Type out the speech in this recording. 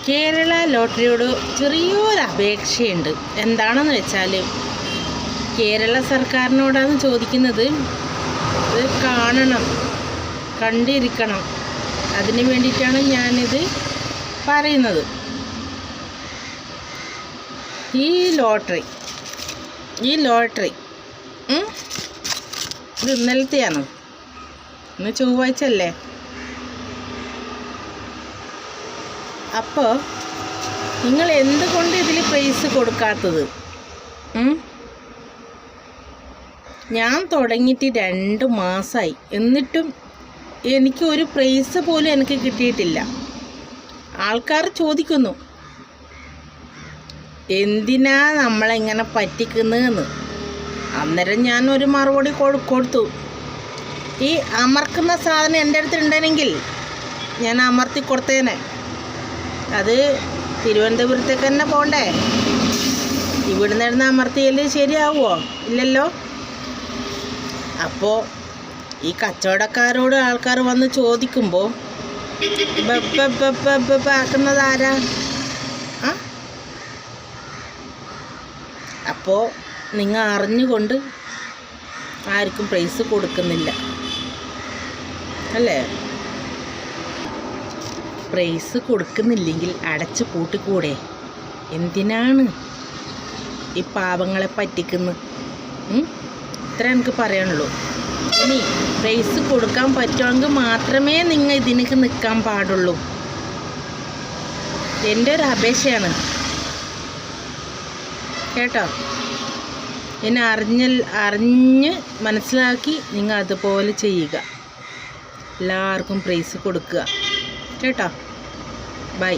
കേരള ലോട്ടറിയോട് ചെറിയൊരു അപേക്ഷയുണ്ട്. എന്താണെന്ന് വെച്ചാൽ, കേരള സർക്കാരിനോടാണ് ചോദിക്കുന്നത്. ഇത് കാണണം, കണ്ടിരിക്കണം. അതിന് വേണ്ടിയിട്ടാണ് ഞാനിത് പറയുന്നത്. ഈ ലോട്ടറി ഇത് ഇന്നലത്തെയാണ്. ഇന്ന് ചൊവ്വാഴ്ച അല്ലേ? അപ്പോൾ നിങ്ങൾ എന്തുകൊണ്ട് ഇതിൽ പ്രൈസ് കൊടുക്കാത്തത്? ഞാൻ തുടങ്ങിയിട്ട് 2 മാസമായി, എന്നിട്ടും എനിക്ക് ഒരു പ്രൈസ് പോലും എനിക്ക് കിട്ടിയിട്ടില്ല. ആൾക്കാർ ചോദിക്കുന്നു, എന്തിനാ നമ്മളിങ്ങനെ പറ്റിക്കുന്നതെന്ന്. അന്നേരം ഞാൻ ഒരു മറുപടി കൊടുത്തു. ഈ അമർക്കുന്ന സാധനം എൻ്റെ അടുത്ത് ഉണ്ടെങ്കിൽ ഞാൻ അമർത്തി കൊടുത്തേനെ. അത് തിരുവനന്തപുരത്തേക്ക് തന്നെ പോകണ്ടേ? ഇവിടുന്ന് ഇരുന്ന് അമർത്തിയാൽ ശരിയാവുമോ? ഇല്ലല്ലോ. അപ്പോൾ ഈ കച്ചവടക്കാരോട് ആൾക്കാർ വന്ന് ചോദിക്കുമ്പോൾ ആക്കുന്നത് ആരാ? അപ്പോൾ നിങ്ങൾ അറിഞ്ഞുകൊണ്ട് ആർക്കും പ്രൈസ് കൊടുക്കുന്നില്ല അല്ലേ? പ്രൈസ് കൊടുക്കുന്നില്ലെങ്കിൽ അടച്ച് പൂട്ടിക്കൂടെ? എന്തിനാണ് ഈ പാവങ്ങളെ പറ്റിക്കുന്നത്? ഇത്ര എനിക്ക് പറയാനുള്ളൂ. ഇനി പ്രൈസ് കൊടുക്കാൻ പറ്റുമെങ്കിൽ മാത്രമേ നിങ്ങൾ ഇതിനൊക്കെ നിൽക്കാൻ പാടുള്ളൂ. എൻ്റെ ഒരു അപേക്ഷയാണ് കേട്ടോ. എന്നെ അറിഞ്ഞ് മനസ്സിലാക്കി നിങ്ങൾ അതുപോലെ ചെയ്യുക. എല്ലാവർക്കും പ്രൈസ് കൊടുക്കുക കേട്ടോ. ബൈ.